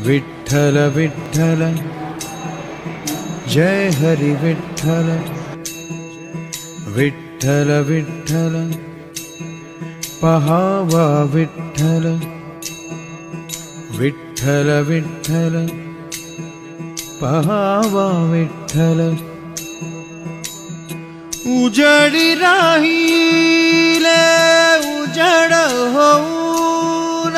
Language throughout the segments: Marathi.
विठ्ठल विठ्ठल जय हरि विठ्ठल विठ्ठल विठ्ठल पहावा विठ्ठल विठ्ठल विठ्ठल पहावा विठ्ठल उजडी राहिले उजड होऊन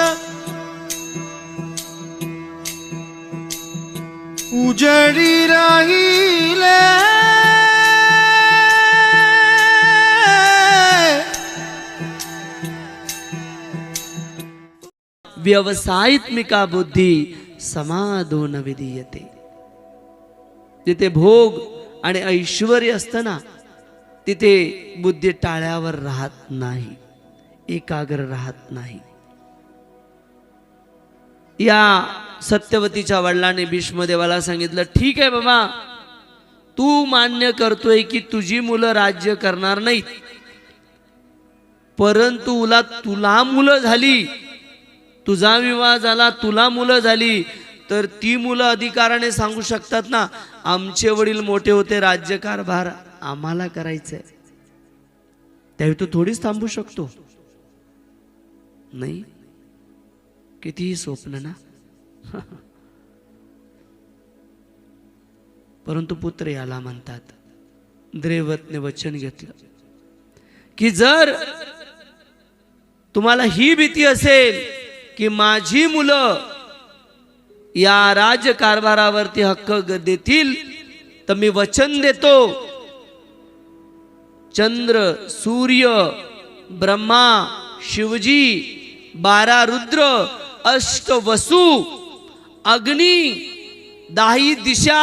उजडी राहिले व्यवसायित्मिका बुद्धी समादोन विधीयते. जिथे भोग आणि ऐश्वर्य असतं ना, तिथे बुद्धी टाळ्यावर राहत नाही, एकाग्र राहत नाही. या सत्यवतीच्या वडिलांनी भीष्मदेवाला सांगितलं, ठीक आहे बाबा, तू मान्य करतोय की तुझी मुलं राज्य करणार नाहीत, परंतु तुला मुलं झाली, तुझा विवाह झाला, तुला मुलं झाली, तर ती मुलं अधिकाराने सांगू शकतात ना, आमचे वडील मोठे होते, राज्यकारभार आम्हाला करायचंय. त्यावेळी तू थोडीच थांबू शकतो नाही. कितीही स्वप्न ना. परंतु पुत्र याला म्हणतात, द्रैवतने वचन घेतलं की जर तुम्हाला ही भीती असेल की माझी मुलं या राजकारभारावरती हक्क देतील, तर मी वचन देतो, चंद्र, सूर्य, ब्रह्मा, शिवजी, 12 रुद्र, 8 वसु, अग्नी, 10 दिशा,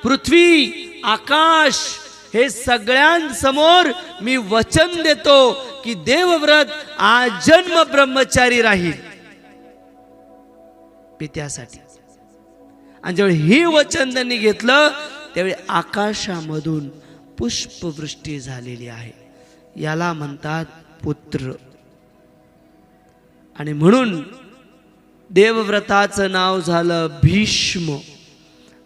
पृथ्वी, आकाश, हे सगळ्यांसमोर मी वचन देतो की देवव्रत आजन्म ब्रह्मचारी राहील पित्यासाठी. आणि जेव्हा हे वचन त्यांनी घेतलं, त्यावेळी आकाशामधून पुष्पवृष्टी झालेली आहे. याला म्हणतात पुत्र. आणि म्हणून देवव्रताचं नाव झालं भीष्म.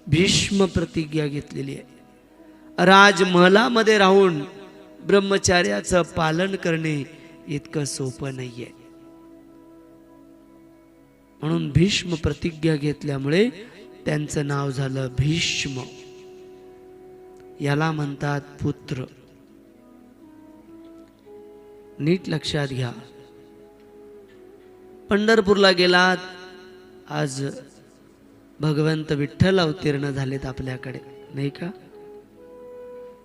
भीष्म प्रतिज्ञा घेतलेली आहे. राजमहलामध्ये राहून ब्रह्मचार्याचं पालन करणे इतकं सोपं नाहीये. म्हणून भीष्म प्रतिज्ञा घेतल्यामुळे त्यांचं नाव झालं भीष्म. याला म्हणतात पुत्र. नीट लक्षात घ्या. पंढरपूरला गेलात, आज भगवंत विठ्ठल अवतीर्ण झालेत आपल्याकडे, नाही का?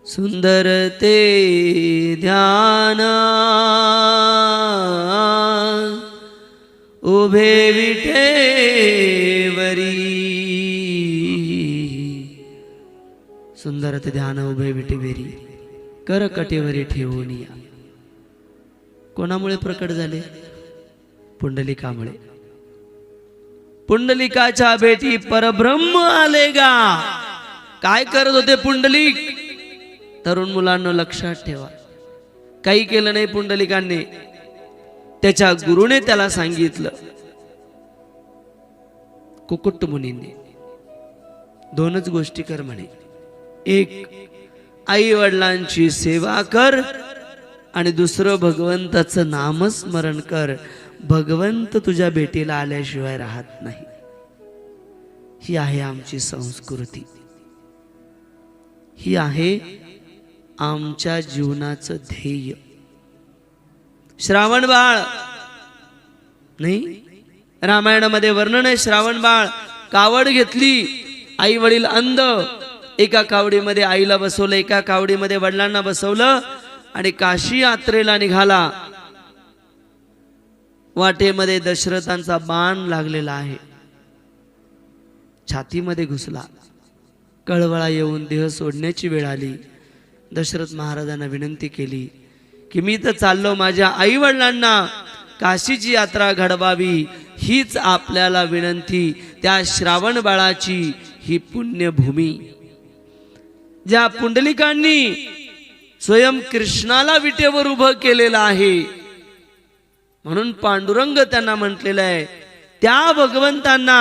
सुंदर ते ध्यान उभे विठेवरी. सुंदर ते ध्यान उभे विठेवरी, कर कटेवरी ठेवून या. कोणामुळे प्रकट झाले? पुंडलिकामुळे. पुंडलिकाच्या भेटी परब्रह्म आले गा. काय करत होते पुंडलिक? तरुण मुलांना लक्षात ठेवा, काही केलं नाही पुंडलिकांनी. त्याच्या गुरुने त्याला सांगितलं, कुकुट मुनींनी, 2च गोष्टी कर म्हणे. एक, आई वडिलांची सेवा कर, आणि दुसरं, भगवंताचं नामस्मरण कर. भगवंत तुझ्या भेटीला आल्याशिवाय राहत नाही. ही आहे आमची संस्कृती. ही आहे आमच्या जीवनाचं ध्येय. श्रावण बाळ नाही, रामायणामध्ये वर्णन आहे. श्रावण बाळ कावड घेतली, आई वडील अंध, एका कावडीमध्ये आईला बसवलं, एका कावडीमध्ये वडिलांना बसवलं, आणि काशी यात्रेला निघाला. वाटेमध्ये दशरथांचा बाण लागलेला आहे, छातीमध्ये घुसला. कळवळा येऊन देह सोडण्याची वेळ आली. दशरथ महाराजांना विनंती केली की मी तर चाललो, माझ्या आई वडिलांना काशीची यात्रा घडवावी, हीच आपल्याला विनंती. त्या श्रावण बाळाची ही पुण्यभूमी, ज्या पुंडलिकांनी स्वयं कृष्णाला विटेवर उभं केलेलं आहे, म्हणून पांडुरंग त्यांना म्हटलेलं आहे, त्या भगवंतांना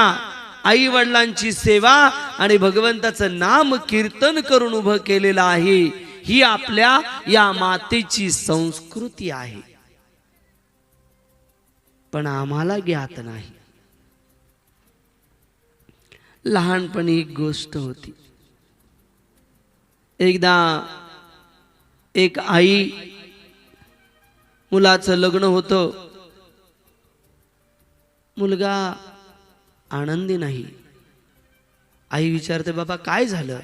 आई वडिलांची सेवा आणि भगवंताचं नाम कीर्तन करून उभं केलेलं आहे. ही आपल्या या मातेची संस्कृती आहे, पण आम्हाला ज्ञात नाही. लहानपणी एक गोष्ट होती. एकदा एक आई, मुलाचं लग्न होतं, मुलगा आनंदी नाही. आई विचारते, बाबा काय झालं,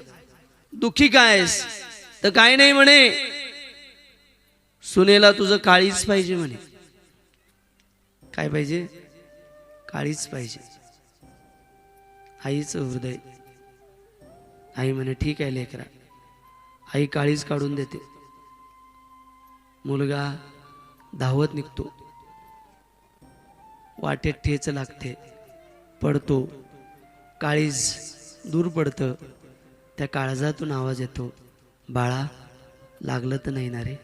दुःखी कायस? तर काय नाही म्हणे, सुनेला तुझं काळीच पाहिजे म्हणे. काय पाहिजे? काळीच पाहिजे. आईचं हृदय. आई म्हणे ठीक आहे लेकरा. आई काळीच काढून देते. मुलगा धावत निघतो, वाटेत ठेच लागते, पडतो, काळीज दूर पडतं. त्या काळजातून आवाज येतो, बाळा लागलं तर नाही ना रे?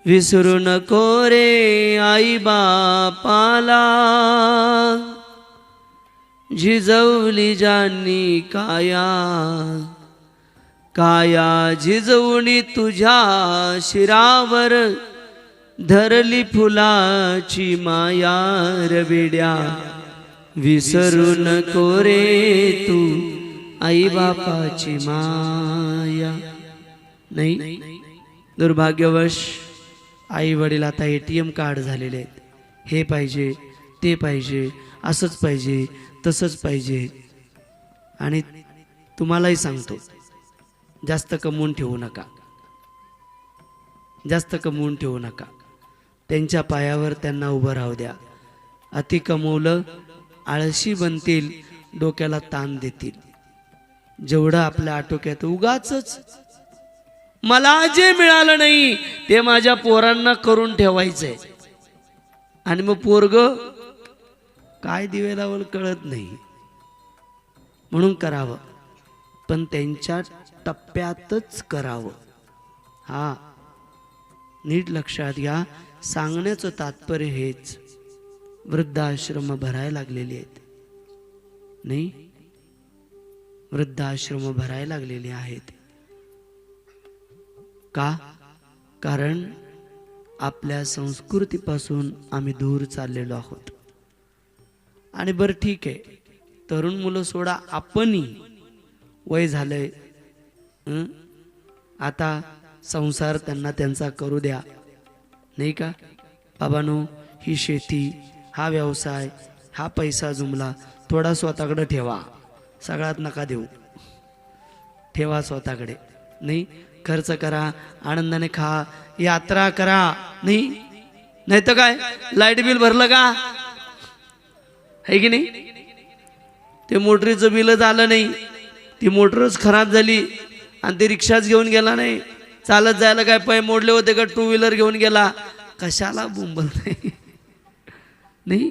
विसरू नको रे आई बापाला, झिजवली ज्यांनी काया, काया झिजवणी तुझ्या शिरावर, धरली फुलाची माया रविड्या. विसरू नको रे तू आई बापाची माया. नाही, दुर्भाग्यवश आई वडील आता ATM कार्ड झालेले आहेत. हे पाहिजे, ते पाहिजे, असंच पाहिजे, तसंच पाहिजे. आणि तुम्हालाही सांगतो, जास्त कमवून ठेवू नका, जास्त कमवून ठेवू नका. त्यांच्या पायावर त्यांना उभं राहू द्या. अति कमवलं आळशी बनतील, डोक्याला ताण देतील. जेवढं आपल्या आटोक्यात उगाचच मला जे मिळालं नाही ते माझ्या पोरांना करून ठेवायचंय, आणि मग पोरग काय दिवे लावल कळत नाही. म्हणून करावं, पण त्यांच्या टप्प्यातच करावं. हा नीट लक्षात घ्या. सांगण्याचं तात्पर्य हेच. वृद्धाश्रम भरायला लागलेली आहेत, नाही, वृद्धाश्रम भरायला लागलेले आहेत. का? कारण आपल्या संस्कृतीपासून आम्ही दूर चाललेलो आहोत. आणि बरं ठीक आहे, तरुण मुलं सोडा, आपणही वय झालंय, आता संसार त्यांना त्यांचा करू द्या, नाही का? बाबांनो, ही शेती, हा व्यवसाय, हा पैसा जुमला थोडा स्वतःकडे ठेवा. सगळ्यात नका देऊ, ठेवा स्वतःकडे. नाही, खर्च करा, आनंदाने खा, यात्रा करा. नाही तर काय, लाईट बिल भरलं का? है की नाही? ते मोटरीचं बिलच आलं नाही, ती मोटरच खराब झाली, आणि ते रिक्षाच घेऊन गेला नाही. चालत जायला काय पाय मोडले होते का? 2 व्हीलर घेऊन गेला. कशाला बोंबल नाही?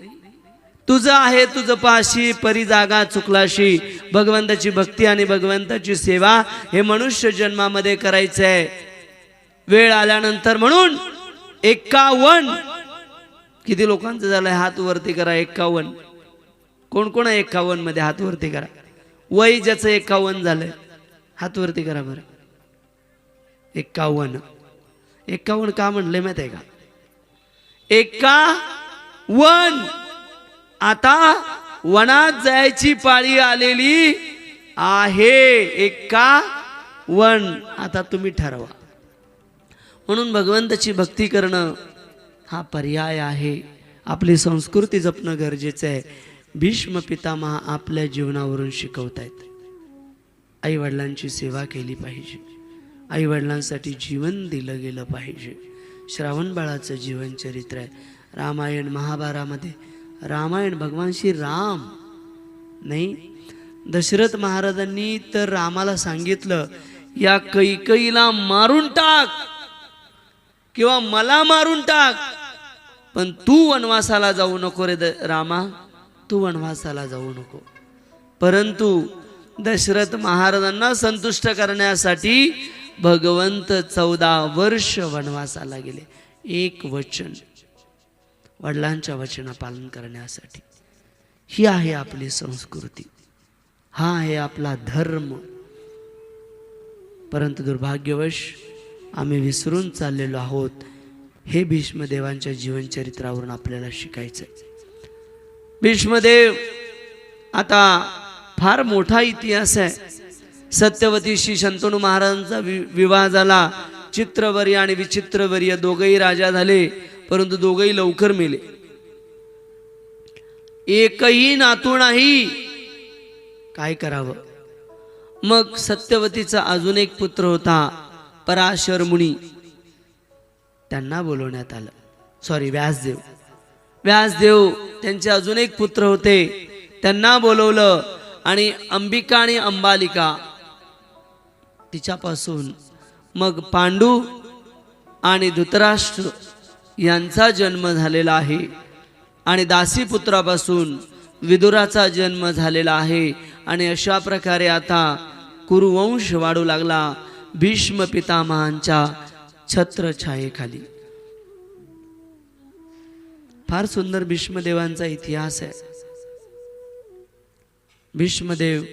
तुझं आहे तुझं पाशी, परी जागा चुकलाशी. भगवंताची भक्ती आणि भगवंताची सेवा हे मनुष्य जन्मामध्ये करायचंय. वेळ आल्यानंतर म्हणून 51, किती लोकांचं झालंय? हात वरती करा. 51 कोण कोण आहे? 51 मध्ये हात वरती करा. वय ज्याचं 51 झालंय हात वरती करा बरं. 51 का म्हणले माहिती आहे का? 51. आता वनात जायची पाळी आलेली आहे. 51. आता तुम्ही ठरवा. म्हणून भगवंताची भक्ती करणं हा पर्याय आहे. आपली संस्कृती जपणं गरजेचं आहे. भीष्म पितामह आपल्या जीवनावरून शिकवतायत. आई वडिलांची सेवा केली पाहिजे, आई वडिलांसाठी जीवन दिलं गेलं पाहिजे. श्रावण बाळाचं जीवन चरित्र आहे. रामायण महाभारतामध्ये रामायण भगवान श्री राम, नाही, दशरथ महाराजांनी तर रामाला सांगितलं, या कैकेयीला मारून टाक किंवा मला मारून टाक, पण तू वनवासाला जाऊ नको रे रामा, तू वनवासाला जाऊ नको. परंतु दशरथ महाराजांना संतुष्ट करण्यासाठी भगवंत 14 वर्ष वनवासाला गेले. एक वचन, वडिलांच्या वचना पालन करण्यासाठी. ही आहे आपली संस्कृती, हा आहे आपला धर्म. परंतु दुर्भाग्यवश आम्ही विसरून चाललेलो आहोत. हे भीष्मदेवांच्या जीवनचरित्रावरून आपल्याला शिकायचं आहे. भीष्मदेव आता फार मोठा इतिहास आहे. सत्यवतीशी शंतनू महाराजांचा विवाह झाला. चित्रवर्य आणि विचित्रवर्य दोघेही राजा झाले, परंतु दोघेही लवकर मेले. एकही नातू नाही. काय करावं? मग सत्यवतीचा अजून एक पुत्र होता पराशर मुनी, त्यांना बोलवण्यात आलं. व्यासदेव. त्यांचे अजून एक पुत्र होते, त्यांना बोलवलं. आणि अंबिका आणि अंबालिका तिच्यापासून मग पांडू आणि धृतराष्ट्र यांचा जन्म झालेला आहे. आणि दासीपुत्रापासून विदुराचा जन्म झालेला आहे. आणि अशा प्रकारे आता कुरुवंश वाढू लागला भीष्म पितामहांच्या छत्रछायेखाली. फार सुंदर भीष्मदेवांचा इतिहास आहे. भीष्मदेव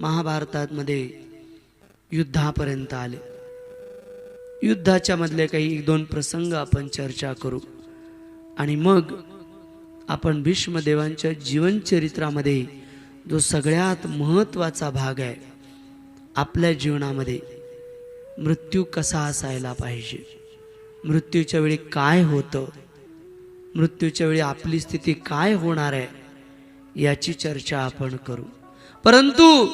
महाभारतात मध्ये युद्धापर्यंत आले. युद्धाच्या मधले काही एक दोन प्रसंग आपण चर्चा करू आणि मग आपण भीष्मदेवांच्या जीवनचरित्रामध्ये जो सगळ्यात महत्त्वाचा भाग आहे, आपल्या जीवनामध्ये मृत्यू कसा असायला पाहिजे, मृत्यूच्या वेळी काय होतं, मृत्यूच्या वेळी आपली स्थिती काय होणार आहे, याची चर्चा आपण करू. परंतु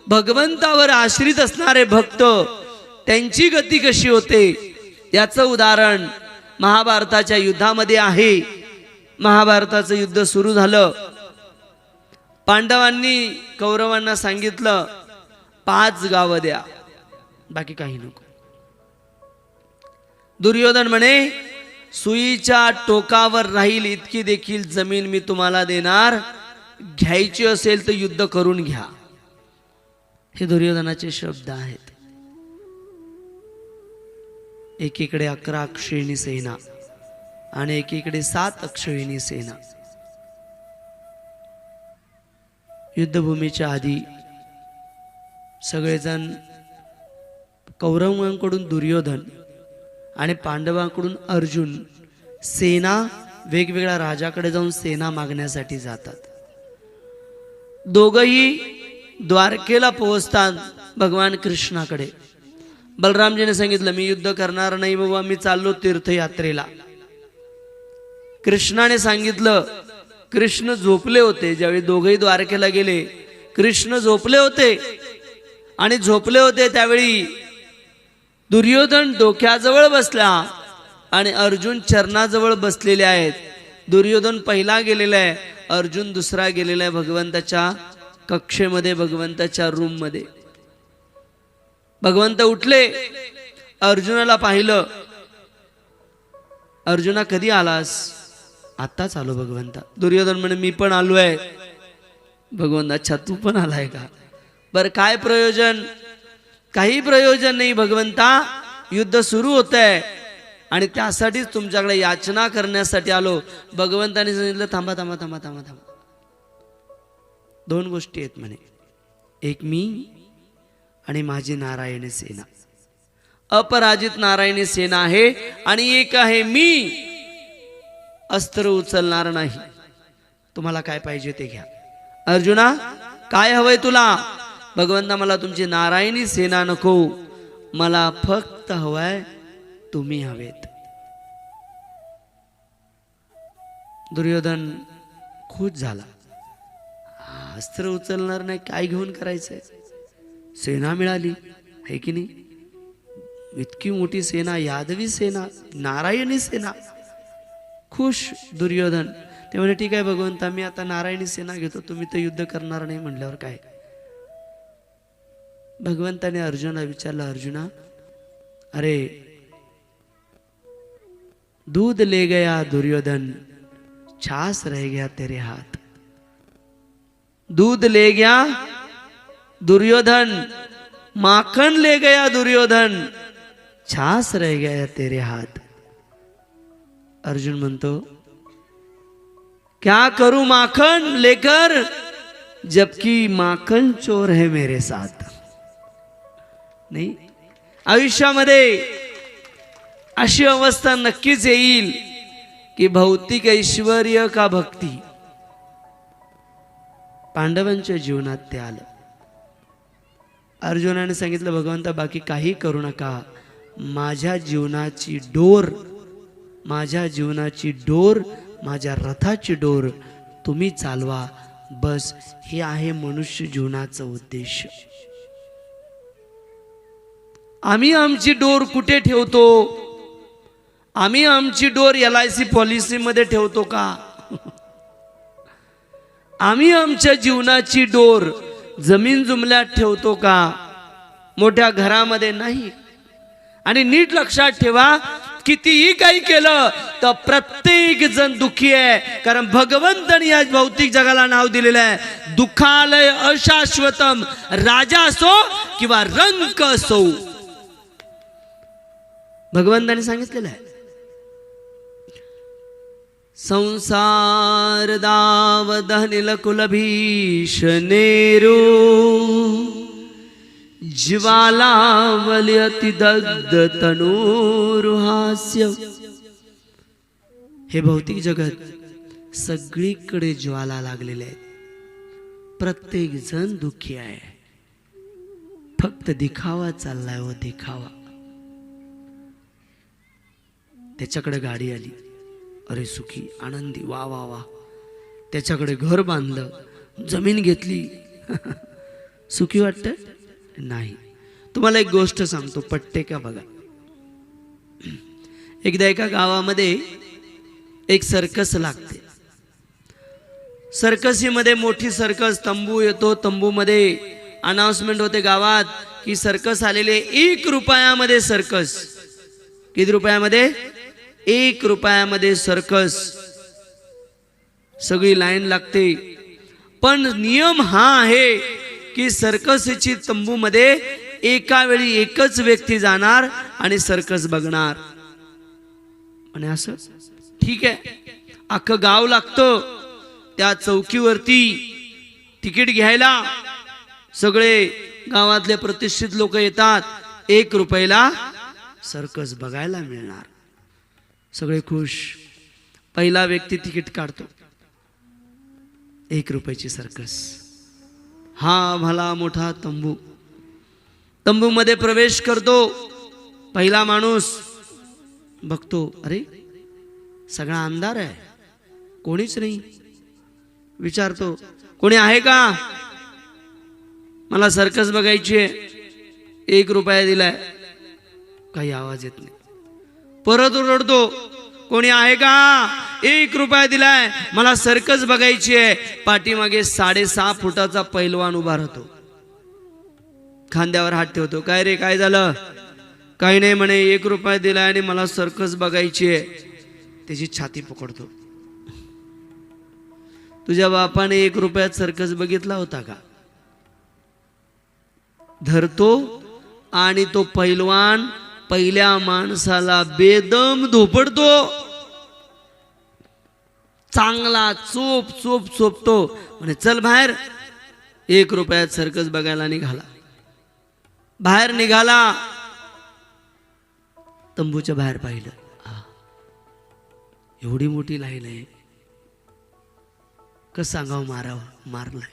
भगवंतावर आश्रित असणारे भक्त, त्यांची गती कशी होते याचं उदाहरण महाभारताच्या युद्धामध्ये आहे. महाभारताचं युद्ध सुरू झालं. पांडवांनी कौरवांना सांगितलं 5 गावं द्या, बाकी काही नको. दुर्योधन म्हणे सुईच्या टोकावर राहील इतकी देखील जमीन मी तुम्हाला देणार, घ्यायची असेल तर युद्ध करून घ्या. हे दुर्योधनाचे शब्द आहेत. एकीकडे 11 अक्षयिणी सेना आणि एकीकडे 7 अक्षयिणी सेना. युद्धभूमीच्या आधी सगळेजण कौरवांकडून दुर्योधन आणि पांडवांकडून अर्जुन सेना वेगवेगळ्या राजाकडे जाऊन सेना मागण्यासाठी जातात. दोघही द्वारकेला पोहोचतात भगवान कृष्णाकडे. बलरामजीने सांगितलं मी युद्ध करणार नाही बाबा, मी चाललो तीर्थयात्रेला. कृष्णाने सांगितलं, कृष्ण झोपले होते ज्यावेळी दोघेही द्वारकेला गेले. कृष्ण झोपले होते आणि झोपले होते त्यावेळी दुर्योधन डोक्याजवळ बसला आणि अर्जुन चरणाजवळ बसलेले आहेत. दुर्योधन पहिला गेलेला आहे, अर्जुन दुसरा गेलेला आहे भगवंताच्या कक्षेमध्ये, भगवंताच्या रूम मध्ये. भगवंत उठले, अर्जुनाला पाहिलं. अर्जुना कधी आलास? आत्ताच आलो भगवंता. दुर्योधन म्हणे मी पण आलो आहे. भगवंत अच्छा तू पण आलाय का? बर काय प्रयोजन? काही प्रयोजन नाही भगवंता, युद्ध सुरू होत आहे आणि त्यासाठीच तुमच्याकडे याचना करण्यासाठी आलो. भगवंताने सांगितलं थांबा थांबा थांबा थांबा थांबा. 2 गोष्टी आहेत म्हणे, एक मी आणि माझी नारायणी सेना, अपराजित नारायणी सेना आहे. आणि एक आहे मी, अस्त्र उचलणार नाही. तुम्हाला काय पाहिजे ते घ्या. अर्जुना काय हवंय तुला? भगवंता मला तुमची नारायणी सेना नको, मला फक्त हवंय तुम्ही हवेत. दुर्योधन खुश झाला. अस्त्र उचलणार नाही, काय घेऊन करायचंय? सेना मिळाली आहे की नाही? इतकी मोठी सेना, यादवी सेना, नारायणी सेना. खुश दुर्योधन. ते म्हणे ठीक आहे भगवंता, मी आता नारायणी सेना घेतो, तुम्ही तर युद्ध करणार नाही म्हणल्यावर काय? भगवंताने अर्जुनाला विचारलं, अर्जुना अरे दूध ले गया दुर्योधन, छाछ रह गया तेरे हाथ. दूध ले गया दुर्योधन, माखन ले गया दुर्योधन, छाछ रह गया तेरे हाथ. अर्जुन म्हणतो क्या करूं माखन लेकर जबकि माखन चोर है मेरे साथ. नाही, आयुष्यामध्ये अशी अवस्था नक्कीच येईल की भौतिक ऐश्वर्य का भक्ती. पांडवांच्या जीवनात ते आलं. अर्जुनाने सांगितलं, भगवंता बाकी काही करू नका, माझ्या जीवनाची डोर, माझ्या जीवनाची डोर, माझ्या रथाची डोर तुम्ही चालवा, बस. हे आहे मनुष्य जीवनाचा उद्देश. आम्ही आमची डोर कुठे ठेवतो? आम्ही आमची डोर LIC पॉलिसीमध्ये ठेवतो का? आम्ही आमच्या जीवनाची डोर जमीन जुमल्यात ठेवतो का? मोठ्या घरामध्ये नाही. आणि नीट लक्षात ठेवा, कितीही काही केलं तर प्रत्येक जण दुःखी आहे. कारण भगवंतांनी या भौतिक जगाला नाव दिलेलं आहे, दुःखालय अशाश्वतम. राजा असो किंवा रंक असो, भगवंतांनी सांगितलेलं आहे. संसार दावदहनिल कुल भीषणेरो ज्वालावली अतिदग्ध तनूरुहास्य. हे भौतिक जगत सगळीकडे ज्वाला लागलेले आहेत. प्रत्येक जण दुःखी आहे. फक्त दिखावा चाललाय व दिखावा. त्याच्याकडे गाडी आली, अरे सुखी आनंदी, वा वा वा. त्याच्याकडे घर बांधलं, जमीन घेतली, सुखी वाटतं? नाही. तुम्हाला एक गोष्ट सांगतो, पटते का बघा. एकदा एका गावामध्ये एक सर्कस लागते. सर्कसीमध्ये मोठी सर्कस, तंबू येतो, तंबूमध्ये अनाउन्समेंट होते गावात की सर्कस आलेले. 1 रुपयामध्ये सर्कस. किती रुपयामध्ये? 1 रुपयामध्ये सर्कस. सगळी लाईन लागते. पण नियम हा आहे की सर्कसची तंबूमध्ये एका वेळी एकच व्यक्ती जाणार आणि सर्कस बघणार. आणि असं ठीक आहे, अख्खं गाव लागतं त्या चौकीवरती तिकीट घ्यायला. सगळे गावातले प्रतिष्ठित लोक येतात. 1 रुपयाला सर्कस बघायला मिळणार. सगळे खुश. पहिला व्यक्ती तिकीट काढतो. 1 रुपयाची सर्कस. हा भला मोठा तंबू. तंबूमध्ये प्रवेश करतो. पहिला माणूस बघतो, अरे सगळा अंधार आहे, कोणीच नाही. विचारतो, कोणी आहे का? मला सर्कस बघायची आहे, 1 रुपया दिलाय. काही आवाज येत नाही. परत ओरडतो, कोणी आहे का? 1 रुपया दिलाय, मला सर्कस बघायची आहे. पाठीमागे 6.5 फुटाचा पैलवान उभा राहतो. खांद्यावर हात ठेवतो. काय रे, काय झालं? काही नाही म्हणे, 1 रुपया दिलाय आणि मला सर्कस बघायची आहे. त्याची छाती पकडतो. तुझ्या बापाने 1 रुपयात सर्कस बघितला होता का? धरतो आणि तो पैलवान पहिल्या माणसाला बेदम धोपडतो. चांगला चोप चोप चोपतो. म्हणे चल बाहेर. 1 रुपयात सर्कस बघायला निघाला. बाहेर निघाला, तंबूच्या बाहेर पाहिलं. एवढी मोठी लाईन आहे, कसं सांगावं, मारलाय.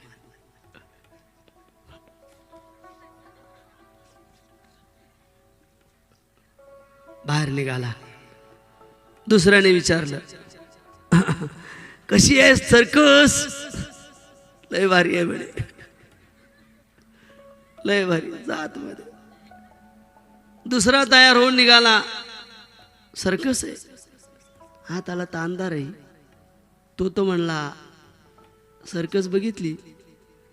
बाहेर निघाला. दुसऱ्याने विचारलं, कशी आहे सर्कस? लय भारी आहे म्हणे, लय भारी. जात मध्ये दुसरा तयार होऊन निघाला. सर्कस आहे, हात आला तर अंधार आहे. तो म्हणला, सर्कस बघितली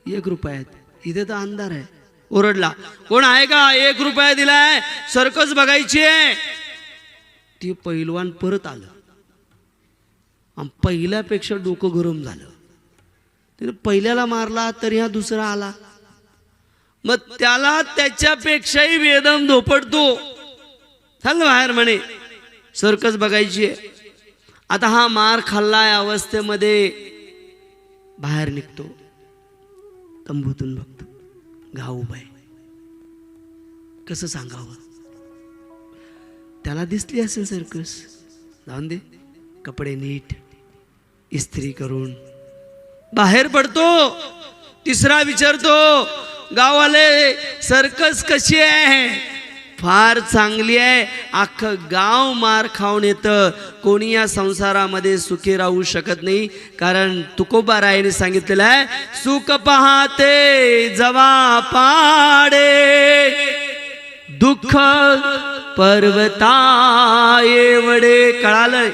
1 रुपयात, इथे तर अंधार आहे. ओरडला, कोण आहे का? 1 रुपया दिलाय, सर्कस बघायची आहे. ते पैलवान परत आलं. पहिल्यापेक्षा डोकं गरम झालं. त्याने पहिल्याला मारला तरी हा दुसरा आला. मग त्याला त्याच्यापेक्षाही वेदम धोपडतो. चल बाहेर म्हणे, सर्कस बघायची आहे. आता हा मार खाल्लाय अवस्थेमध्ये बाहेर निघतो, तंबूतून बघतो, गाव उभा आहे. कसं सांगावं? त्याला दिसली असेल सर्कस, जाऊन दे, कपडे नीट इस्त्री करून बाहेर पडतो. तिसरा विचारतो, गाववाले सर्कस कशी आहे? फार चांगली आहे. अख्खं गाव मार खाऊन येतं. कोणी या संसारामध्ये सुखी राहू शकत नाही, कारण तुकोबारायाने सांगितलेलं आहे, सुख पाहते जवा पाडे, दुःख पर्वता एवढे. कळालं?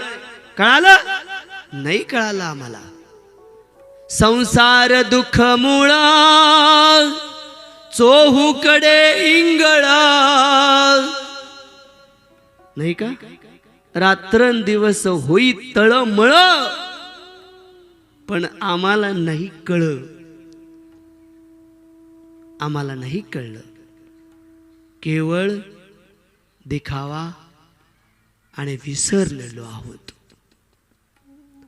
नाही कळालं आम्हाला. संसार दुःख मूळ चोहूकडे इंगळ. नाही का? रात्रंदिवस होई तळमळ, पण आम्हाला नाही कळलं. केवळ दिखावा आणि विसरलेलो आहोत.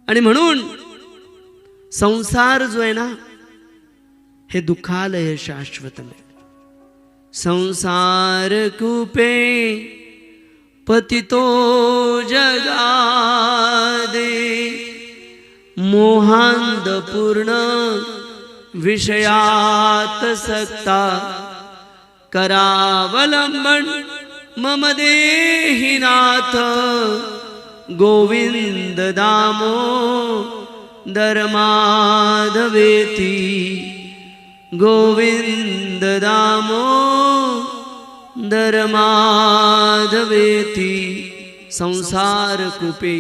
आणि म्हणून संसार जो आहे ना, हे दुःखालय शाश्वत आहे. संसार कूपे पतितो जगादे, मोहांध पूर्ण विषयात सक्ता, करावलंबन मम देहिनाथ, गोविंद दामो दरमाधवेती, गोविंद दामो दरमाधवेती. संसार कूपे,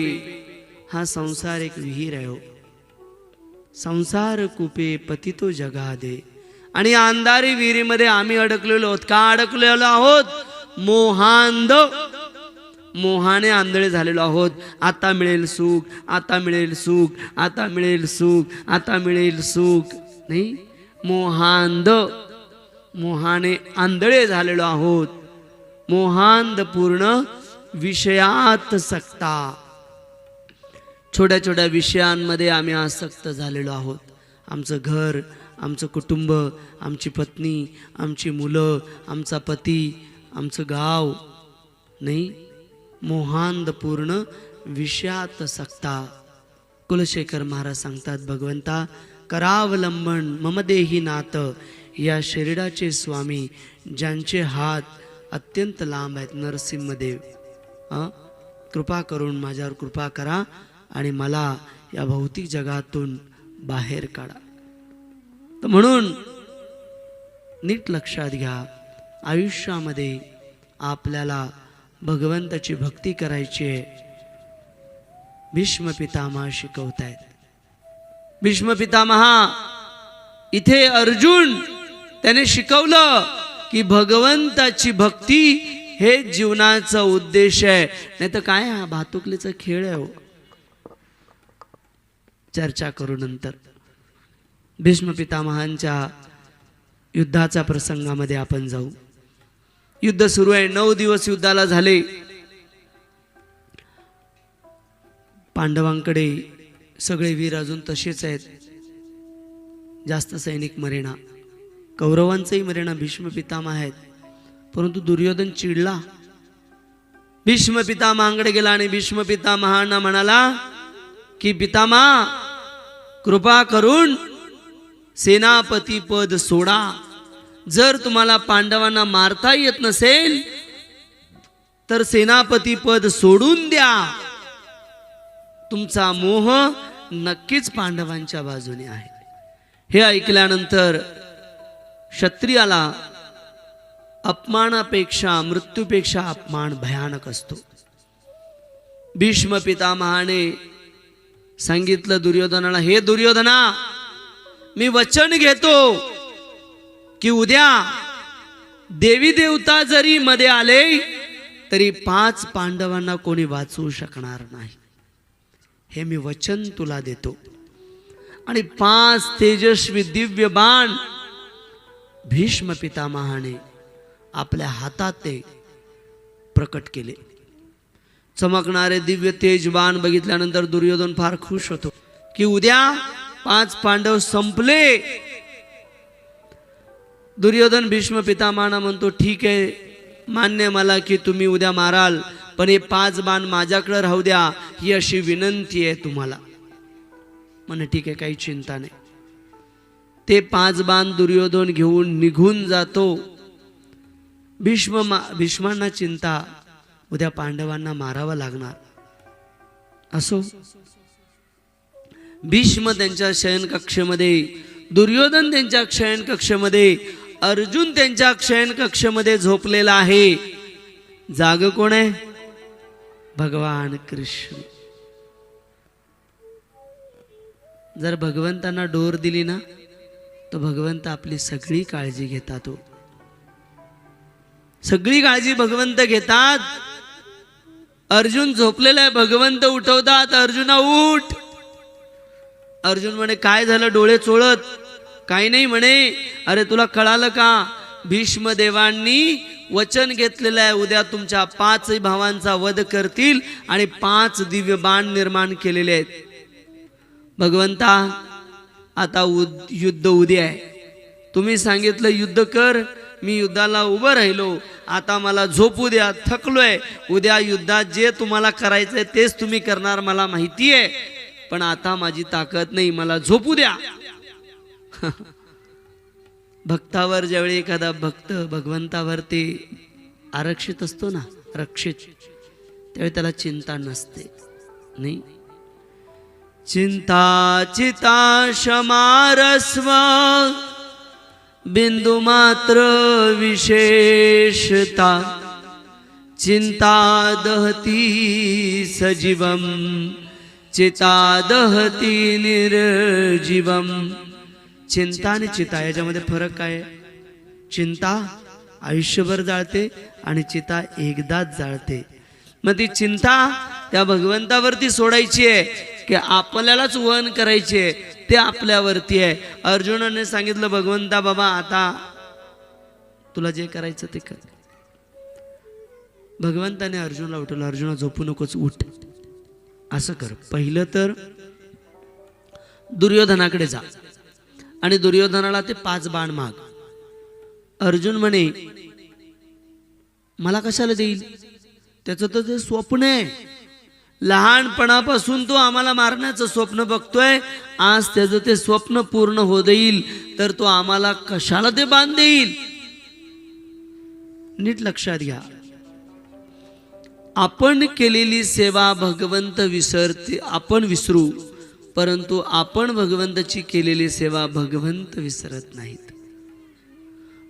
हा संसार एक विहीर आहे हो. संसार कूपे पतितो जगादे. आणि अंधारी विहिरीमध्ये आम्ही अडकलेलो आहोत. का अडकलेलो आहोत? मोहाने आंधळे झालेलो आहोत. आता मिळेल सुख, आता मिळेल सुख, आता मिळेल सुख, आता मिळेल सुख. नाही, मोहाने आंधळे झालेलो आहोत. मोहांध पूर्ण विषयात सक्ता. छोट्या छोट्या विषयांमध्ये आम्ही आसक्त झालेलो आहोत. आमचं घर, आमचं कुटुंब, आमची पत्नी, आमची मुलं, आमचा पती, आमचं गाव. नाही, मोहांध पूर्ण विषयात सक्ता. कुलशेखर महाराज सांगतात, भगवंता करावलंबन मम देही नाथ. या शरीराचे स्वामी, ज्यांचे हात अत्यंत लांब आहेत, नरसिंहदेव, कृपा करून माझ्यावर कृपा करा आणि मला या भौतिक जगातून बाहेर काढा. तर म्हणून नीट लक्षात घ्या, आयुष्यामध्ये आपल्याला भगवंताची भक्ती करायची आहे. भीष्म पितामह शिकवतायत. भीष्म पितामहा इथे अर्जुन त्याने शिकवलं की भगवंताची भक्ती हे जीवनाचा उद्देश आहे. नाही तर काय, हा भातुकलीचा खेळ आहे हो. चर्चा करू नंतर. भीष्म पितामहांच्या युद्धाच्या प्रसंगामध्ये आपण जाऊ. युद्ध सुरू आहे. 9 दिवस युद्धाला झाले. पांडवांकडे सगळे वीर अजून तसेच आहेत. जास्त सैनिक मरेना. कौरवांचेही मरेना, भीष्म पितामह आहेत. परंतु दुर्योधन चिडला. भीष्म पितामहांकडे गेला आणि भीष्म पितामहांना म्हणाला की पितामह, कृपा करून सेनापती पद सोडा. जर तुम्हाला पांडवांना मारता येत नसेल तर सेनापती पद सोडून द्या. तुमचा मोह नक्कीच पांडवांच्या बाजूने आहे. हे ऐकल्यानंतर क्षत्रियाला अपमानापेक्षा, मृत्यूपेक्षा अपमान भयानक असतो. भीष्म पितामहाने सांगितलं दुर्योधनाला, हे दुर्योधना, मी वचन घेतो की उद्या देवी देवता जरी मध्ये आले तरी 5 पांडवांना कोणी वाचवू शकणार नाही. हे मी वचन तुला देतो. आणि 5 तेजस्वी दिव्य बाण भीष्म पितामहाने आपल्या हातात ते प्रकट केले. चमकणारे दिव्य तेज बाण बघितल्यानंतर दुर्योधन फार खुश होतो की उद्या 5 पांडव संपले. दुर्योधन भीष्म पितामहांना म्हणतो ठीक आहे, मान्य मला की तुम्ही उद्या माराल, पण हे 5 बाण माझ्याकडे राहू द्या, ही अशी विनंती आहे तुम्हाला. म्हणे ठीक आहे, काही चिंता नाही. ते 5 बाण दुर्योधन घेऊन निघून जातो. भीष्मांना चिंता, उद्या पांडवांना मारावं लागणार. असो, भीष्म त्यांच्या शयन कक्षेमध्ये, दुर्योधन त्यांच्या शयन कक्षेमध्ये, अर्जुन त्यांच्या शयन कक्षेमध्ये झोपलेला आहे. जाग कोण आहे? भगवान कृष्ण. जर भगवंतांना डोर दिली ना, तर भगवंत आपली सगळी काळजी घेतात. सगळी काळजी भगवंत घेतात. अर्जुन झोपलेला आहे, भगवंत उठवतात, अर्जुना उठ. अर्जुन म्हणे काय झालं, डोळे चोळत. काही नाही म्हणे. अरे तुला कळालं का, भीष्म देवांनी वचन घेतलेलं आहे, उद्या तुमच्या 5 भावांचा वध करतील आणि 5 दिव्य बाण निर्माण केलेले आहेत. भगवंता, आता युद्ध उद्या आहे. तुम्ही सांगितलं युद्ध कर, मी युद्धाला उभं राहिलो. आता मला झोपू द्या, थकलोय. उद्या युद्धात जे तुम्हाला करायचंय तेच तुम्ही करणार, मला माहिती आहे. पण आता माझी ताकद नाही, मला झोपू द्या. भक्तावर ज्यावेळी एखादा भक्त भगवंतावर ते आरक्षित असतो ना, रक्षित, त्यावेळी त्याला चिंता नसते. नाही, चिंता चिता शमारस्व बिंदु मात्र विशेषता, चिंता दहती सजीवम चिता दहती निर्जीवम. चिंता आणि चिता याच्यामध्ये फरक काय आहे? चिंता आयुष्यभर जाळते आणि चिता एकदाच जाळते. मग ती चिंता त्या भगवंतावरती सोडायची आहे की आपल्यालाच वहन करायची आहे, ते आपल्यावरती आहे. अर्जुनाने सांगितलं, भगवंता बाबा आता तुला जे करायचं ते कर. भगवंताने अर्जुनला उठवलं, अर्जुना झोपू नकोच, उठ, असं कर. पहिलं तर दुर्योधनाकडे जा आणि दुर्योधनाला ते 5 बाण माग. अर्जुन म्हणे मला कशाला देईल, त्याचं तर ते स्वप्न आहे. लहानपणापासून तो आम्हाला मारण्याचं स्वप्न बघतोय. आज त्याचं ते स्वप्न पूर्ण हो देईल, तर तो आम्हाला कशाला ते बाण देईल. नीट लक्षात घ्या, आपण केलेली सेवा भगवंत विसरते, आपण विसरू, परंतु आपण भगवंताची केलेली सेवा भगवंत विसरत नाहीत.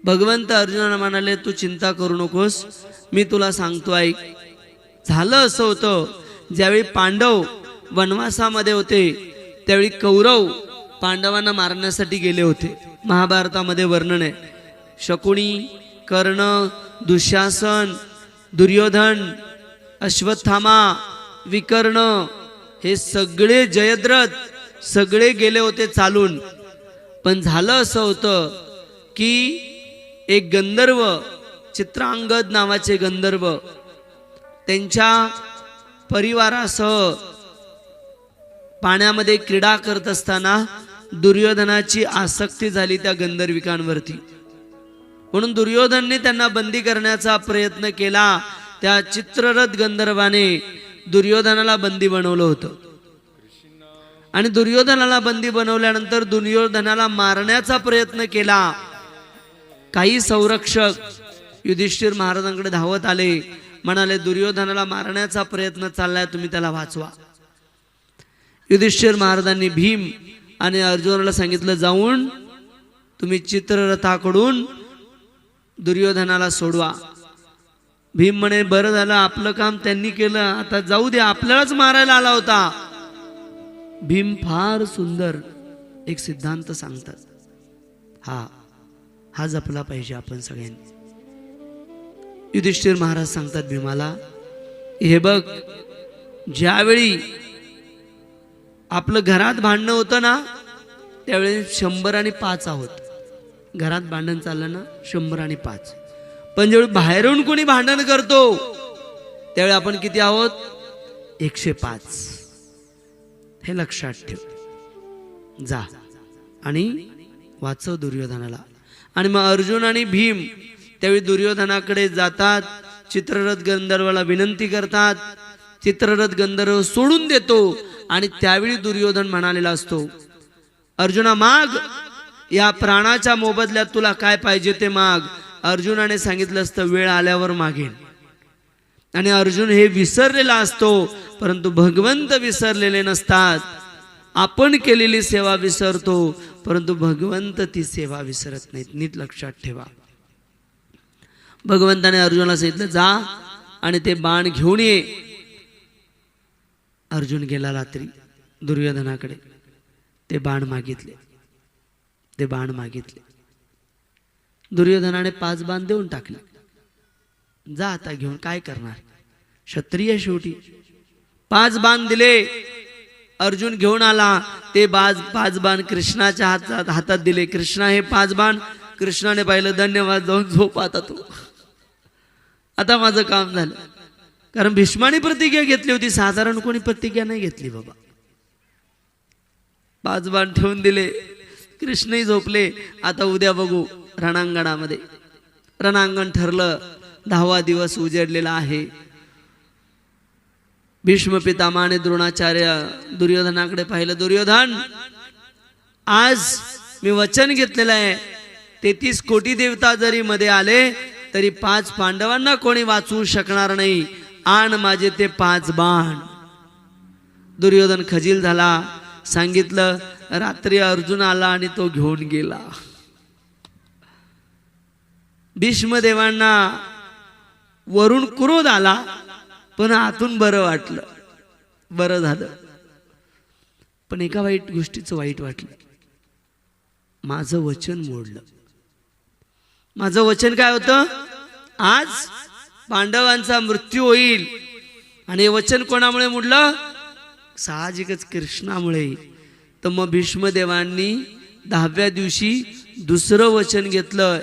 भगवंत अर्जुनाला म्हणाले, तू चिंता करू नकोस, मी तुला सांगतो ऐक. झालं असं होतं, ज्यावेळी पांडव वनवासामध्ये होते त्यावेळी कौरव पांडवांना मारण्यासाठी गेले होते. महाभारतामध्ये वर्णन आहे. शकुनी, कर्ण, दुःशासन, दुर्योधन, अश्वत्थामा, विकर्ण, हे सगळे जयद्रथ सगळे गेले होते चालून. पण झालं असं होतं की एक गंधर्व, चित्रांगद नावाचे गंधर्व, त्यांच्या परिवारासह पाण्यामध्ये क्रीडा करत असताना दुर्योधनाची आसक्ती झाली त्या गंधर्विकांवरती. म्हणून दुर्योधनने त्यांना बंदी करण्याचा प्रयत्न केला. त्या चित्ररथ गंधर्वाने दुर्योधनाला बंदी बनवलं होतं आणि दुर्योधनाला बंदी बनवल्यानंतर दुर्योधनाला मारण्याचा प्रयत्न केला. काही संरक्षक युधिष्ठिर महाराजांकडे धावत आले, म्हणाले दुर्योधनाला मारण्याचा प्रयत्न चाललाय, तुम्ही त्याला वाचवा. युधिष्ठिर महाराजांनी भीम आणि अर्जुनाला सांगितलं, जाऊन तुम्ही चित्ररथाकडून दुर्योधनाला सोडवा. भीम म्हणे, बरं झालं, आपलं काम त्यांनी केलं, आता जाऊ दे, आपल्यालाच मारायला आला होता. भीम फार सुंदर एक सिद्धांत सांगतात, हा जपला पाहिजे आपण सगळ्यांनी. युधिष्ठिर महाराज सांगतात भीमाला, हे बघ, ज्यावेळी आपलं घरात भांडणं होतं ना, त्यावेळी 100 आणि 5 आहोत. घरात भांडण चाललं ना, 100 आणि 5. पण जेव्हा बाहेरून कोणी भांडण करतो त्यावेळी आपण किती आहोत? 105. हे लक्षात ठेव. जा आणि वाचव दुर्योधनाला. आणि मग अर्जुन आणि भीम त्यावेळी दुर्योधनाकडे जातात, चित्ररथ गंधर्वाला विनंती करतात. चित्ररथ गंधर्व सोडून देतो आणि त्यावेळी दुर्योधन म्हणालेला असतो, अर्जुना माग, या प्राणाच्या मोबदल्यात तुला काय पाहिजे ते माग. अर्जुनाने सांगितलं असतं वेळ आल्यावर मागेन. आणि अर्जुन हे विसरलेला असतो, परंतु भगवंत विसरलेले नसतात. आपण केलेली सेवा विसरतो, परंतु भगवंत ती सेवा विसरत नाहीत. नीट लक्षात ठेवा. भगवंताने अर्जुनाला सांगितलं जा आणि ते बाण घेऊन ये. अर्जुन गेला रात्री दुर्योधनाकडे, ते बाण मागितले. दुर्योधनाने 5 बाण देऊन टाकले. जा आता घेऊन, काय करणार, क्षत्रिय शेवटी. 5 बाण दिले, अर्जुन घेऊन आला. ते 5 बाण कृष्णाच्या हातात दिले. कृष्णा हे 5 बाण, कृष्णाने पाहिलं, धन्यवाद, जाऊन झोप आता तू, आता माझं काम झालं. कारण भीष्माने प्रतिज्ञा घेतली होती, साधारण कोणी प्रतिज्ञा नाही घेतली बाबा. 5 बाण ठेवून दिले. कृष्णही झोपले. आता उद्या बघू रणांगणामध्ये. रणांगण ठरलं. 10वा दिवस उजेडलेला आहे. भीष्म पितामहाने द्रोणाचार्य दुर्योधनाकडे पाहिलं, दुर्योधन आज मी वचन घेतलेलं आहे, 33 कोटी देवता जरी मध्ये आले तरी 5 पांडवांना कोणी वाचवू शकणार नाही. आण माझे ते 5 बाण. दुर्योधन खजील झाला. सांगितलं, रात्री अर्जुन आला आणि तो घेऊन गेला. भीष्मदेवांना वरून क्रोध आला, पण आतून बरं वाटलं, बरं झालं. पण एका वाईट गोष्टीचं वाईट वाटलं, माझं वचन मोडलं. माझं वचन काय होतं, आज पांडवांचा मृत्यू होईल. आणि हे वचन कोणामुळे मोडलं, साहजिकच कृष्णामुळे. तर मग भीष्मदेवांनी 10व्या दिवशी दुसरं वचन घेतलं,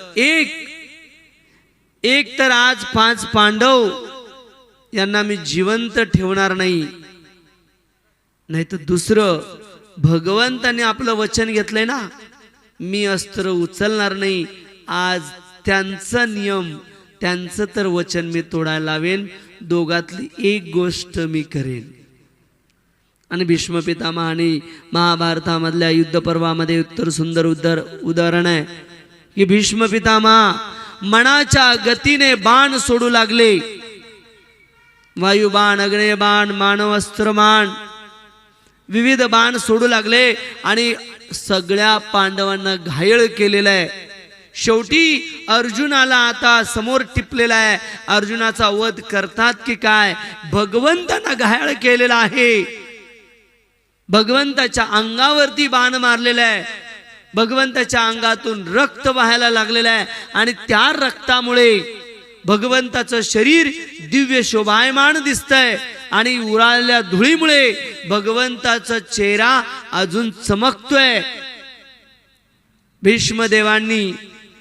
एक तर आज 5 पांडव यांना मी जिवंत ठेवणार नाही. नाही तर दुसरं, भगवंताने आपलं वचन घेतलंय ना, मी अस्त्र उचलणार नाही. आज त्यांचा नियम, त्यांचं तर वचन मी तोडायला लावेन. दोघातली एक गोष्ट मी करेन. आणि भीष्म पितामहाने महाभारतामधल्या युद्ध पर्वामध्ये उत्तर सुंदर उदाहरण आहे की भीष्म पितामह मनाच्या गतीने बाण सोडू लागले. वायुबाण, अग्नेयबाण, मानवस्त्रबाण, विविध बाण सोडू लागले आणि सगळ्या पांडवांना घायल केलेलं आहे. शेवटी अर्जुनाला आता समोर टिपलेला आहे. अर्जुनाचा वध करतात की काय, भगवंतांना घायल केलेला आहे. भगवंताच्या अंगावरती बाण मारलेला आहे. भगवंताच्या अंगातून रक्त वाहायला लागलेलं आहे आणि त्या रक्तामुळे भगवंताचं शरीर दिव्य शोभायमान दिसतंय आणि उरालेल्या धुळीमुळे भगवंताचा चेहरा अजून चमकतोय. भीष्मदेवांनी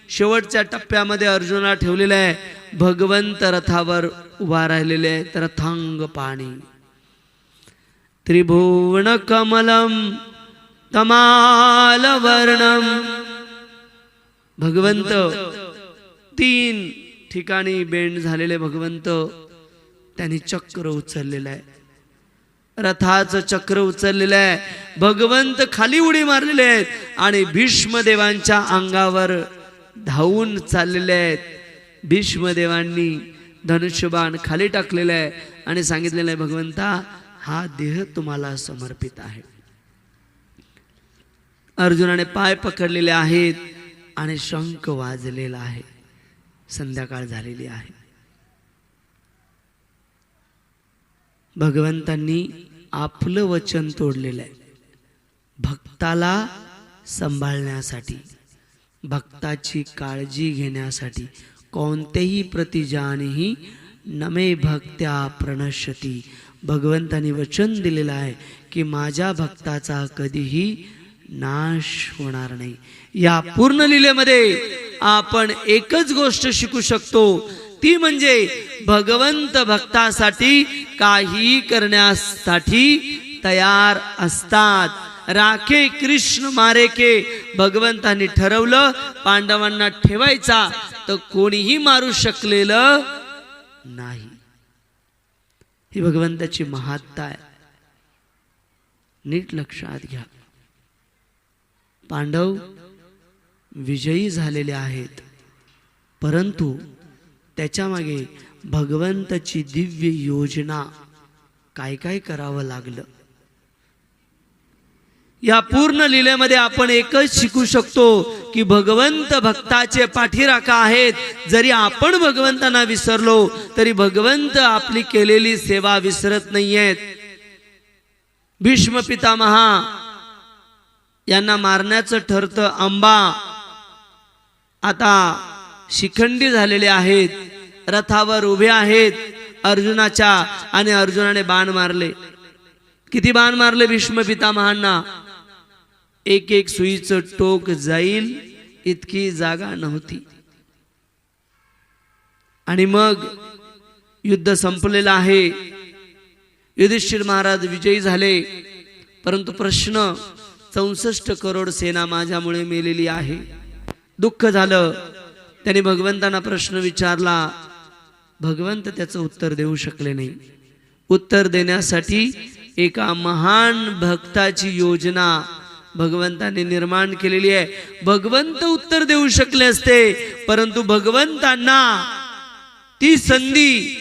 शेवटच्या टप्प्यामध्ये अर्जुनाला ठेवलेलं आहे. भगवंत रथावर उभा राहिलेले आहेत. रथांग पाणी त्रिभुवन कमलम तमाल वर्णम. भगवंत 3 ठिकाणी बेंड झालेले भगवंत, त्यांनी चक्र उचललेलं आहे. रथाचं चक्र उचललेलं आहे. भगवंत खाली उडी मारलेले आहेत आणि भीष्मदेवांच्या अंगावर धावून चाललेले आहेत. भीष्मदेवांनी धनुष्यबाण खाली टाकलेलं आहे आणि सांगितलेलं आहे, भगवंता हा देह तुम्हाला समर्पित आहे. अर्जुनाने पाय पकडलेले आहेत आणि शंख वाजलेला आहे. संध्याकाळ झालेली आहे. भगवंतांनी आपलं वचन तोडलेलं आहे. भक्ताला सांभाळण्यासाठी, भक्ताची काळजी घेण्यासाठी. कोणतेही प्रतिजानेही नमे भक्त्या प्रणश्यती. भगवंतांनी वचन दिलेलं आहे की माझ्या भक्ताचा कधीही नाश होणार नाही. या पूर्ण लीलेमध्ये आपण एकच गोष्ट शिकू शकतो, ती म्हणजे भगवंत भक्तासाठी काही करण्यासाठी तयार असतात. राखे कृष्ण मारे के. भगवंतांनी ठरवलं पांडवांना ठेवायचा तर कोणीही मारू शकलेलं नाही. ही भगवंताची महात्ता आहे, नीट लक्षात घ्या. पांडव विजयी झालेले आहेत, परंतु त्याच्या मागे भगवंताची दिव्य योजना, काय काय करावं लागलं. या पूर्ण लीलेमध्ये आपण एकच शिकू शकतो की भगवंत भक्ताचे पाठीराखा आहेत. जरी आपण भगवंतांना विसरलो तरी भगवंत आपली केलेली सेवा विसरत नाहीयेत. भीष्म पितामहा यांना मारण्याचं ठरतं. अंबा आता शिखंडी झालेले आहेत, रथावर उभे आहेत अर्जुनाच्या, आणि अर्जुनाने बाण मारले. किती बाण मारले भीष्म पितामहांना? एक एक सुईचं टोक जाईल इतकी जागा नव्हती. आणि मग युद्ध संपलेलं आहे. युधिष्ठिर महाराज विजयी झाले, परंतु प्रश्न, 64 करोड सेना माझ्यामुळे मेलेली आहे. दुःख झालं. त्याने भगवंतांना प्रश्न विचारला. भगवंत त्याचं उत्तर देऊ शकले नाही. उत्तर देण्यासाठी एका महान भक्ताची योजना भगवंताने निर्माण केलेली आहे. भगवंत उत्तर देऊ शकले असते, परंतु भगवंतांना ती संधी,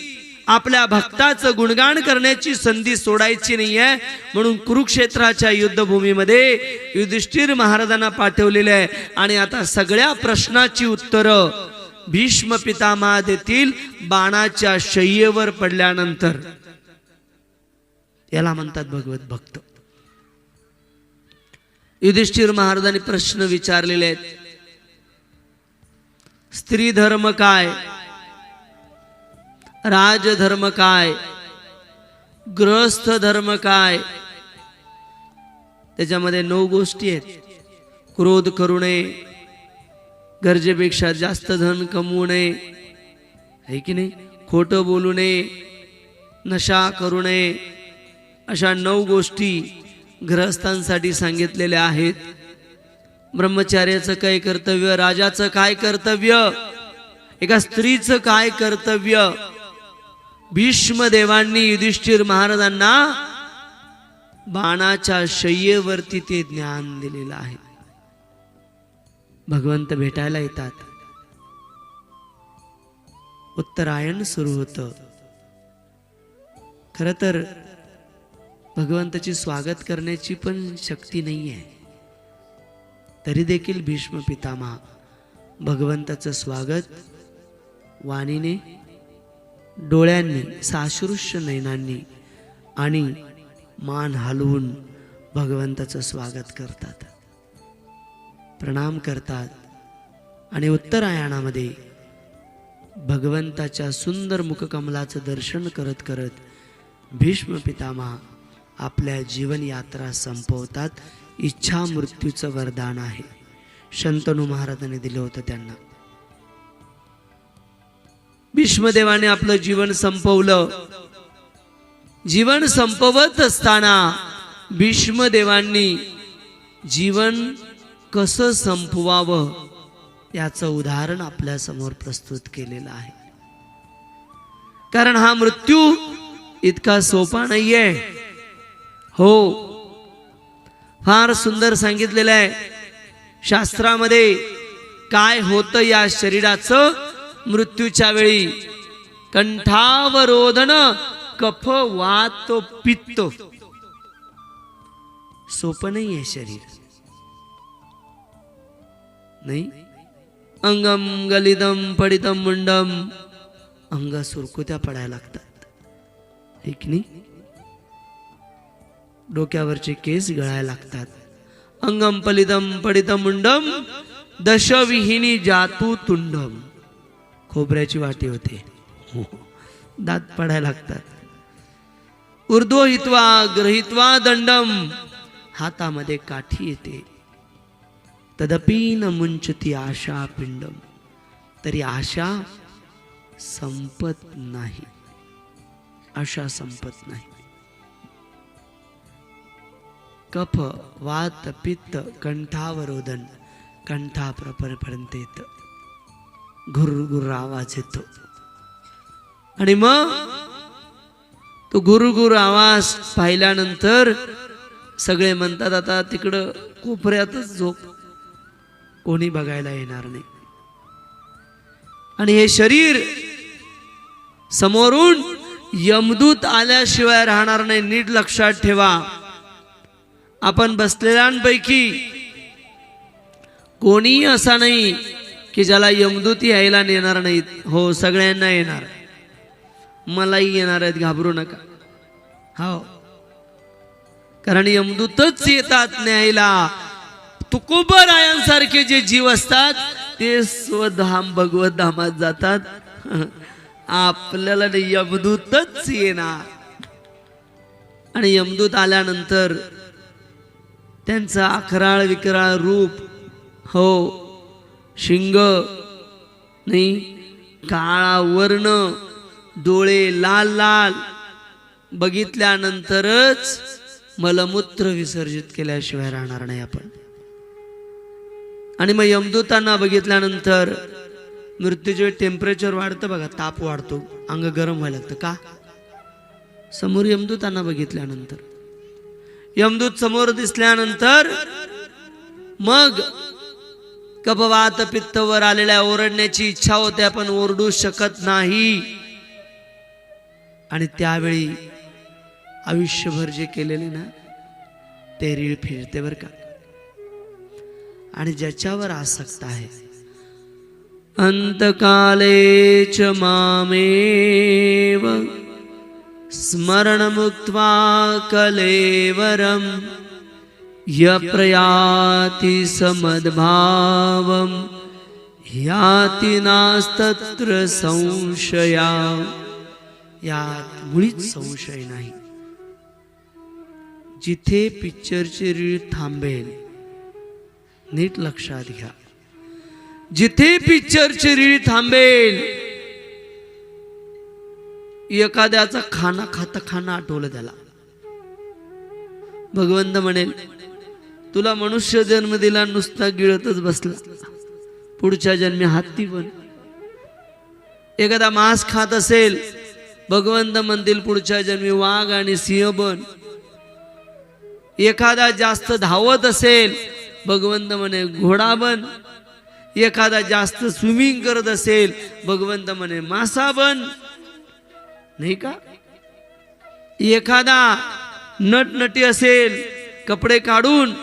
आपल्या भक्ताचं गुणगान करण्याची संधी सोडायची नाहीये. म्हणून कुरुक्षेत्राच्या युद्धभूमीमध्ये युधिष्ठिर महाराजांना पाठवलेले आहे. आणि आता सगळ्या प्रश्नाची उत्तरं भीष्म पितामह देतील बाणाच्या शय्येवर पडल्यानंतर. याला म्हणतात भगवत भक्त. युधिष्ठिर महाराजांनी प्रश्न विचारलेले आहेत. स्त्री धर्म काय, राजधर्म काय, गृहस्थ धर्म काय? त्याच्यामध्ये 9 गोष्टी आहेत. क्रोध करू नये, गरजेपेक्षा जास्त धन कमवू नये, है की नाही, खोटं बोलू नये, नशा करू नये, अशा 9 गोष्टी गृहस्थांसाठी सांगितलेल्या आहेत. ब्रह्मचार्याचं काय कर्तव्य, राजाचं काय कर्तव्य, एका स्त्रीचं काय कर्तव्य, भीष्म देवांनी युधिष्ठिर महाराजांना बाणाच्या शय्येवरती ते ज्ञान दिलेलं आहे. भगवंत भेटायला येतात. उत्तरायण सुरू होतं. खरं तर भगवंताची स्वागत करण्याची पण शक्ती नाही आहे, तरी देखील भीष्म पितामह भगवंताचं स्वागत वाणीने, डोळ्यांनी, साश्रुष्य नयनांनी आणि मान हलवून भगवंताचं स्वागत करतात, प्रणाम करतात. आणि उत्तरायणामध्ये भगवंताच्या सुंदर मुखकमलाचं दर्शन करत करत भीष्म पितामह आपल्या जीवन यात्रा संपवतात. इच्छा मृत्यूचं वरदान आहे, शंतनू महाराजांनी दिलं होतं त्यांना. भीष्मदेवाने आपलं जीवन संपवलं. जीवन संपवत असताना भीष्मदेवांनी जीवन कसं संपवावं याचं उदाहरण आपल्या समोर प्रस्तुत केलेलं आहे. कारण हा मृत्यू इतका सोपा नाहीये. हो, फार सुंदर सांगितलेलं आहे शास्त्रामध्ये काय होतं या शरीराचं मृत्यूच्या वेळी. कंठावरोधन, कफ, वात, पित्त. सोपं नाही आहे शरीर, नाही. अंगम गलिदम पडितम मुंडम, अंग सुरकुत्या पडायला लागतात, ठीक नाही. डोक्यावरचे केस गळायला लागतात. अंगम पलिदम पडितम मुंडम, दशविहिनी जातू तुंडम. खोबऱ्याची वाटी होते, दात पडायला लागतात. ऊर्ध्वहित्वा गृहीत्वा दंडम, हातामध्ये काठी येते. तदपि न मुंचती आशा पिंडम, तरी आशा संपत नाही, आशा संपत नाही. कफ वात पित्त कंठावरोधन कंठापर्यंत येत घुरघुर आवाज येतो आणि मग तो घुरघुर आवाज पाहिल्यानंतर सगळे म्हणतात आता तिकडं कोपऱ्यातच झोप, कोणी बघायला येणार नाही. आणि हे शरीर समोरून यमदूत आल्याशिवाय राहणार नाही. नीट लक्षात ठेवा, आपण बसलेल्यांपैकी कोणीही असा नाही की ज्याला यमदूत यायला नेणार नाहीत. हो, सगळ्यांना येणार, मलाही येणार आहेत, घाबरू नका. हो, कारण यमदूतच येतात न्यायला. तुकोबरायांसारखे जे जीव असतात ते स्वधाम भगवत धामात जातात. आपल्याला यमदूतच येणार. आणि यमदूत आल्यानंतर त्यांचं अकराळ विकराळ रूप, हो, शिंग नाही, काळा वर्ण, डोळे लाल लाल, बघितल्यानंतरच मलमूत्र विसर्जित केल्याशिवाय राहणार नाही आपण. आणि मग यमदूतांना बघितल्यानंतर मृत्यूचे टेम्परेचर वाढतं बघा, ताप वाढतो, अंग गरम व्हायला लागतं. का? समोर यमदूतांना बघितल्यानंतर, यमदूत समोर दिसल्यानंतर मग कफवात पित्तवर आलेल्या ओरडण्याची इच्छा होते, आपण ओरडू शकत नाही. आणि त्यावेळी आयुष्यभर जे केलेले ना ते रीळ फिरते बर का. आणि ज्याच्यावर आसक्त आहे, अंतकाले च मामेव स्मरण मुक्त्वा कलेवरम यप्रयाति समद्भावम याति नास्तत्र संशया. यात मुळीच संशय नाही. जिथे पिक्चरची रीळ थांबेल, नीट लक्षात घ्या, जिथे पिक्चरची रीळ थांबेल, एखाद्याचा खाना खाता खाना आठवलं त्याला, भगवंत म्हणेल तुला मनुष्य जन्म दिला, नुसता गिळतच बसला, पुढच्या जन्मी हत्ती बन. एखादा मांस खात असेल, भगवंत म्हणतील पुढच्या जन्मी वाघ आणि सिंह बन. एखादा जास्त धावत असेल, भगवंत म्हणे घोडा बन. एखादा जास्त स्विमिंग करत असेल, भगवंत म्हणे मासा बन. नाही का? एखादा नटनटी असेल, कपडे काढून,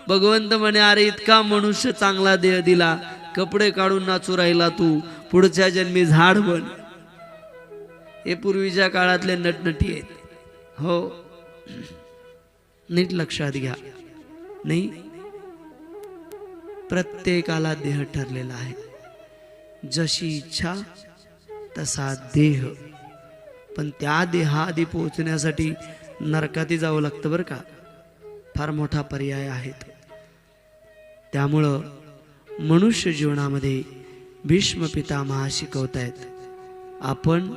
भगवंत म्हणे अरे इतका मनुष्य चांगला देह दिला, कपडे काढून नाचू राहिला तू, पुढच्या जन्मी झाड बन. हे पूर्वीच्या काळातले नटनटी आहेत. हो, नीट लक्षात घ्या. नाही, प्रत्येकाला देह ठरलेला आहे. जशी इच्छा तसा देह. पण त्या देहाआधी पोहोचण्यासाठी नरकाती जावं लागतं बरं का. फार मोठा पर्याय आहेत. त्यामुळं मनुष्य जीवनामध्ये भीष्म पितामह शिकवतायत, आपण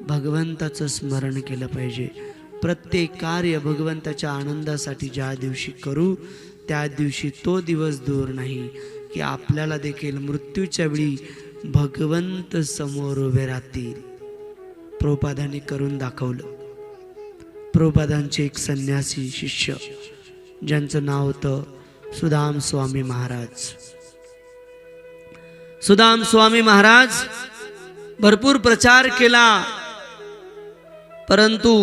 भगवंताचं स्मरण केलं पाहिजे. प्रत्येक कार्य भगवंताच्या आनंदासाठी ज्या दिवशी करू, त्या दिवशी तो दिवस दूर नाही की आपल्याला देखील मृत्यूच्या वेळी भगवंत समोर उभे राहतील. प्रभुपादांनी करून दाखवलं. प्रभुपादांचे एक संन्यासी शिष्य, ज्यांचं नाव होतं सुदाम स्वामी महाराज. सुदाम स्वामी महाराज भरपूर प्रचार केला, परंतु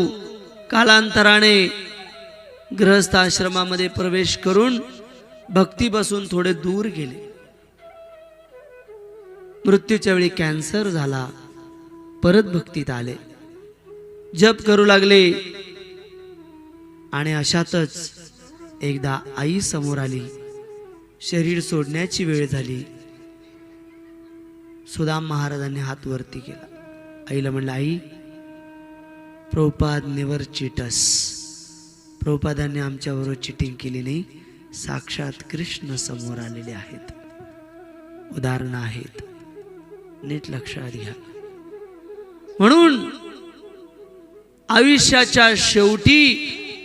कालांतराने गृहस्थ आश्रमामध्ये प्रवेश करून भक्तीपासून थोडे दूर गेले. मृत्यूच्या वेळी कॅन्सर झाला, परत भक्तीत आले, जप करू लागले. आणि अशातच एकदा आई समोर आली, शरीर सोडण्याची वेळ झाली. सुदाम महाराजांनी हात वरती केला. आईला म्हणलं, आई प्रभुपाद नेवर चिटस. प्रभुपादांनी आमच्याबरोबर चिटिंग केली नाही. साक्षात कृष्ण समोर आलेले आहेत, उदाहरणं आहेत. नीट लक्षात घ्या. म्हणून आयुष्याच्या शेवटी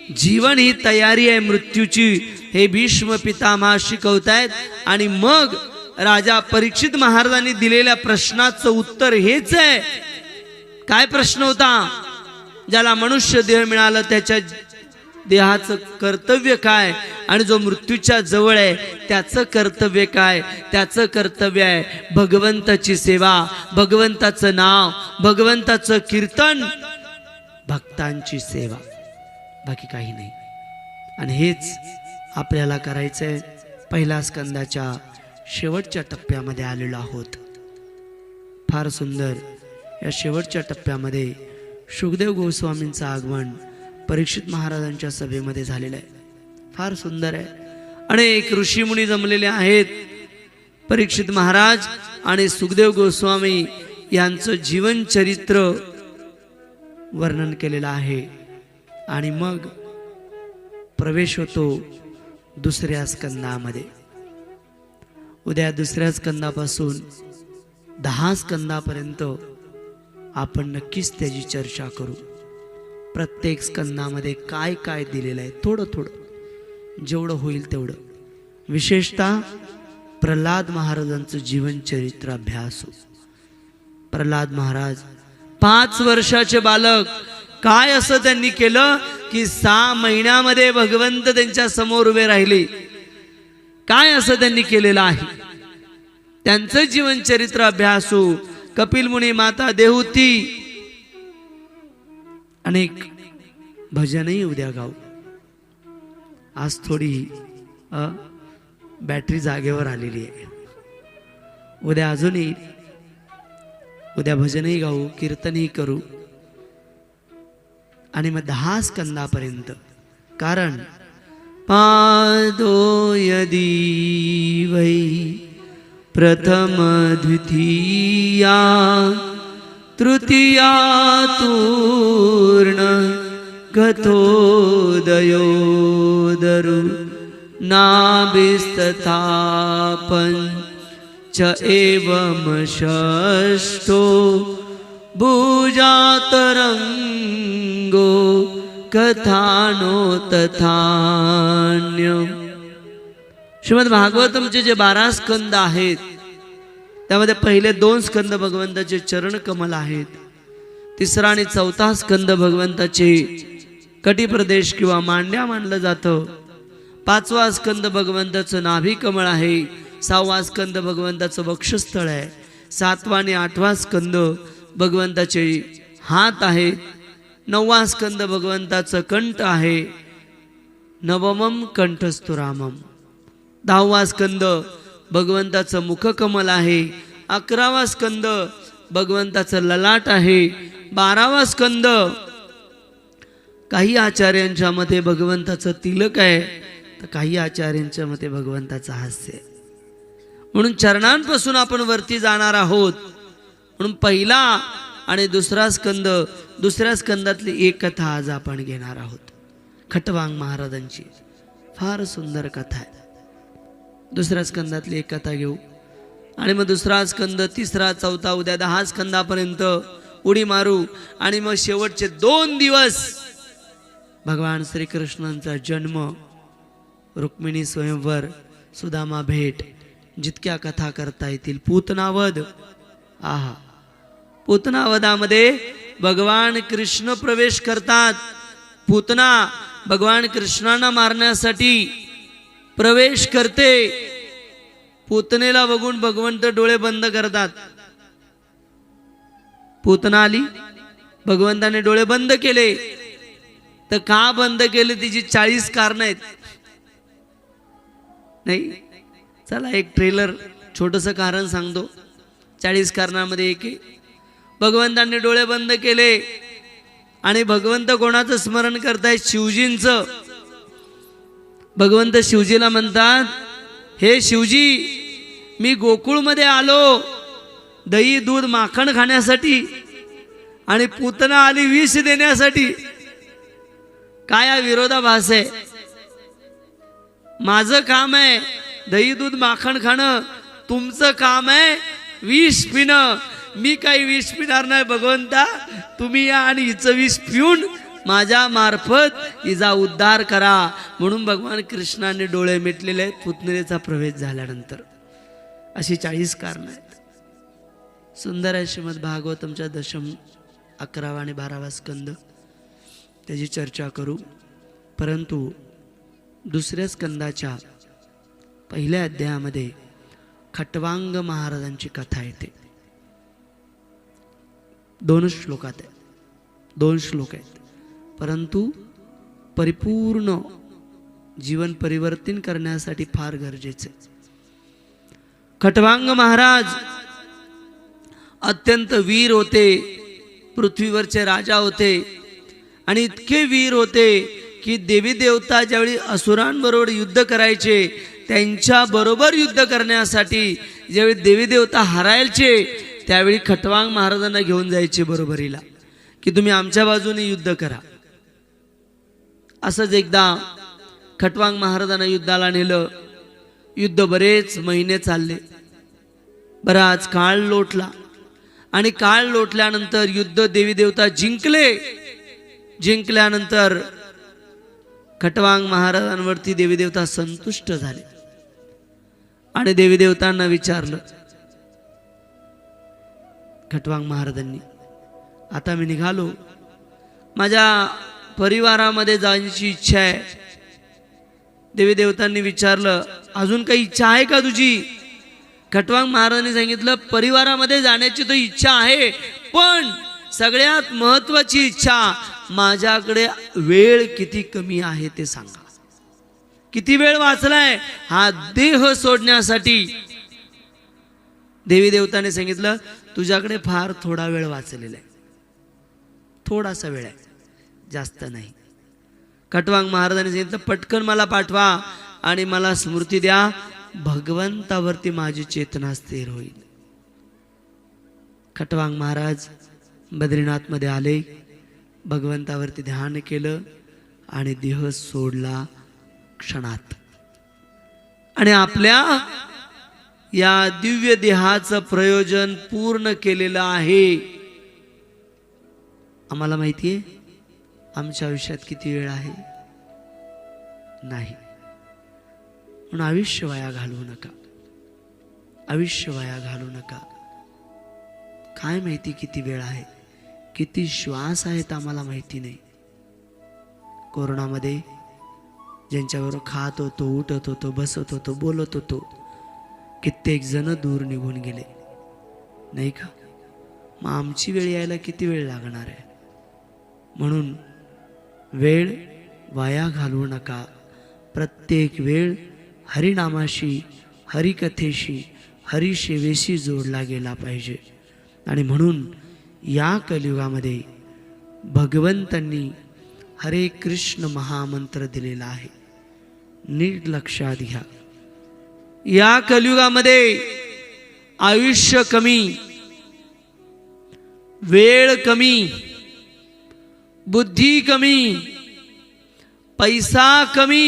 जीवन ही तयारी आहे मृत्यूची, हे भीष्म पितामह शिकवतायत. आणि मग राजा परीक्षित महाराजांनी दिलेल्या प्रश्नाचं उत्तर हेच आहे. काय प्रश्न होता? ज्याला मनुष्य देह मिळाला त्याच्या देहाचं कर्तव्य काय, आणि जो मृत्यूच्या जवळ आहे त्याचं कर्तव्य काय? त्याचं कर्तव्य आहे भगवंताची सेवा, भगवंताचं नाव, भगवंताचं कीर्तन, भक्तांची सेवा, बाकी काही नाही. आणि हेच आपल्याला करायचंय. पहिल्या स्कंदाच्या शेवटच्या टप्प्यामध्ये आलेलो आहोत. फार सुंदर या शेवटच्या टप्प्यामध्ये शुकदेव गोस्वामींचं आगमन परीक्षित महाराजांच्या सभेमध्ये झालेलं आहे. फार सुंदर आहे. अनेक ऋषीमुनी जमलेले आहेत. परीक्षित महाराज आणि सुखदेव गोस्वामी यांचं जीवन चरित्र वर्णन केलेलं आहे. आणि मग प्रवेश होतो दुसऱ्या स्कंदामध्ये. उद्या दुसऱ्या स्कंदापासून 10 स्कंदापर्यंत आपण नक्कीच त्याची चर्चा करू. प्रत्येक स्कंदामध्ये काय काय दिलेलं आहे थोडं थोडं, जेवढं होईल तेवढं. विशेषतः प्रल्हाद महाराजांचं जीवन चरित्र अभ्यासू. प्रल्हाद महाराज 5 वर्षाचे बालक, काय असं त्यांनी केलं की 6 महिन्यामध्ये भगवंत त्यांच्या समोर उभे राहिले. काय असं त्यांनी केलेलं आहे? त्यांचं जीवन चरित्र अभ्यासू. कपिल मुनी, माता देहूती, अनेक भजनही उद्या गाऊ. आज थोडी बॅटरी जागेवर आलेली आहे. उद्या अजूनही, उद्या भजनही गाऊ, कीर्तनही करू. आणि मग 10 स्कंदापर्यंत. कारण पादो यदी वै प्रथम द्वितीया तृतीया तूर्ण गतोदयोदरु नाभिस्तथापन च एवम षष्ठो भुजातरंगो कथानो तथान्यम. श्रीमद भागवतमचे जे 12 स्कंद आहेत त्यामध्ये पहिले 2 स्कंद भगवंताचे चरण कमल आहेत. 3रा आणि 4था स्कंद भगवंताचे कटी प्रदेश किंवा मांड्या मानलं जातं. 5वा स्कंद भगवंताचं नाभी कमळ आहे. 6वा स्कंद भगवंताचं वक्षस्थळ आहे. 7वा आणि 8वा स्कंद भगवंताचे हात आहेत. 9वा स्कंद भगवंताचं कंठ आहे. नवमम कंठस्थो रामम. 10वा स्कंद भगवंताचं मुखकमल आहे. 11वा स्कंद भगवंताचं ललाट आहे. 12वा स्कंद काही आचार्यांच्या मते भगवंताचं तिलक आहे, तर काही आचार्यांच्या मते भगवंताचं हास्य आहे. म्हणून चरणांपासून आपण वरती जाणार आहोत. म्हणून पहिला आणि 2रा स्कंद, 2ऱ्या स्कंदातली एक कथा आज आपण घेणार आहोत. खटवांग महाराजांची फार सुंदर कथा आहे. 2ऱ्या स्कंदातली एक कथा घेऊ आणि मग 2रा स्कंद, 3रा, 4था, उद्या 10 स्कंदापर्यंत उडी मारू. आणि मग शेवटचे 2 दिवस भगवान श्रीकृष्णांचा जन्म, रुक्मिणी स्वयंवर, सुदामा भेट, जितक्या कथा करता येतील. पूतनावध, आहा, पूतनावधामध्ये भगवान कृष्ण प्रवेश करतात. पूतना भगवान कृष्णांना मारण्यासाठी प्रवेश करते. पूतनेला बघून भगवंत डोळे बंद करतात. पूतना आली, भगवंताने डोळे बंद केले. तर का बंद केले तिची 40 कारण आहेत. नाही, चला एक ट्रेलर छोटंसं कारण सांगतो. 40 कारणामध्ये एक आहे, भगवंतांनी डोळे बंद केले आणि भगवंत कोणाचं स्मरण करतायत? शिवजींचं. भगवंत शिवजीला म्हणतात, हे शिवजी, मी गोकुळमध्ये आलो दही दूध माखण खाण्यासाठी आणि पूतना आली विष देण्यासाठी. काय हा विरोधाभास आहे? माझं काम आहे दही दूध माखण खाणं, तुमचं काम आहे विष पिणं. मी काही विष पिणार नाही भगवंता, तुम्ही या आणि हिचं विष पिऊन माझ्या मार्फत हिचा उद्धार करा. म्हणून भगवान कृष्णाने डोळे मिटलेले आहेत पुतनेचा प्रवेश झाल्यानंतर. अशी 40 कारणं आहेत. सुंदर आहे श्रीमद भागवतमच्या 11 आणि 12 स्कंद, त्याची चर्चा करू. परंतु दुसऱ्या स्कंदाच्या पहिल्या अध्यायामध्ये खटवांग महाराजांची कथा येते. 2 श्लोकात आहे, 2 श्लोक आहेत, परंतु परिपूर्ण जीवन परिवर्तन करण्यासाठी फार गरजेचे. खटवांग महाराज अत्यंत वीर होते, पृथ्वीवरचे राजा होते आणि इतके वीर होते की देवी देवता ज्यावेळी असुरांबरोबर युद्ध करायचे, त्यांच्या बरोबर युद्ध करण्यासाठी ज्यावेळी देवी देवता हरायचे त्यावेळी खटवांग महाराजांना घेऊन जायचे बरोबरीला की तुम्ही आमच्या बाजूने युद्ध करा. असंच एकदा खटवांग महाराजांना युद्धाला नेलं. युद्ध बरेच महिने चालले, बराच काळ लोटला आणि काळ लोटल्यानंतर युद्ध देवी देवता जिंकले. जिंकल्यानंतर खटवांग महाराजांवरती देवी देवता संतुष्ट झाले आणि देवी देवतांना विचारलं. खटवांग महाराजांनी, आता मी निघालो, माझ्या परिवारामध्ये जाण्याची इच्छा आहे. देवी देवतांनी विचारलं, अजून काही इच्छा आहे का तुझी? खटवांग महाराजांनी सांगितलं, परिवारामध्ये जाण्याची तर इच्छा आहे, पण सगळ्यात महत्वाची इच्छा, माझ्याकडे वेळ किती कमी आहे ते सांगा. किती वेळ वाचलाय हा देह सोडण्यासाठी? देवी देवताने सांगितलं, तुझ्याकडे फार थोडा वेळ वाचलेला आहे, थोडासा वेळ आहे, जास्त नाही. खटवांग महाराजांनी सांगितलं, पटकन मला पाठवा आणि मला स्मृती द्या, भगवंतावरती माझी चेतना स्थिर होईल. खटवांग महाराज बद्रीनाथ मध्ये आले, भगवंतावरती ध्यान केलं आणि देह सोडला क्षणात. आणि आपल्या या दिव्य देहाचं प्रयोजन पूर्ण केलेलं आहे. आम्हाला माहिती आहे आमच्या आयुष्यात किती वेळ आहे, नाही. म्हणून आयुष्य वाया घालवू नका, आयुष्य वाया घालवू नका. काय माहिती किती वेळ आहे, किती श्वास आहेत आम्हाला माहिती नाही. कोरोनामध्ये ज्यांच्याबरोबर खात होतो, उठत होतो, बसत होतो, बोलत होतो, कित्येक जण दूर निघून गेले, नाही का? मग आमची वेळ यायला किती वेळ लागणार आहे? म्हणून वेळ वाया घालवू नका. प्रत्येक वेळ हरिनामाशी, हरिकथेशी, हरिसेवेशी जोडला गेला पाहिजे. आणि म्हणून या कलियुगामध्ये भगवंतांनी हरे कृष्ण महामंत्र दिलेला आहे. नीट लक्षात घ्या. या कलियुगामध्ये आयुष्य कमी, वेळ कमी, बुद्धी कमी, पैसा कमी,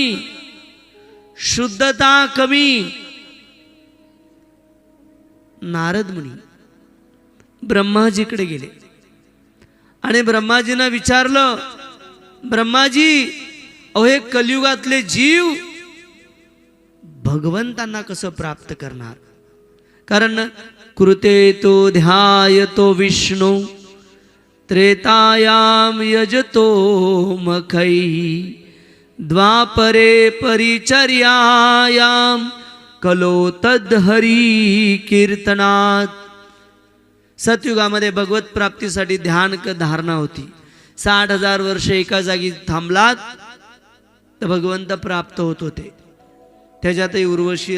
शुद्धता कमी. नारद मुनी ब्रह्माजीकडे गेले आणि ब्रह्माजींना विचारलं, ब्रह्माजी, अहो हे कलियुगातले जीव भगवंतांना कसं प्राप्त करणार? कारण कृते तो ध्यायतो विष्णू त्रेतायाम यजतो मखै द्वापरे परिचर्यायाम कलो तद्हरी कीर्तनात. सतयुगामध्ये भगवत प्राप्तीसाठी ध्यान धारणा होती. 60,000 वर्ष एका जागी थांबलात तर भगवंत प्राप्त होत होते. त्याच्यातही उर्वशी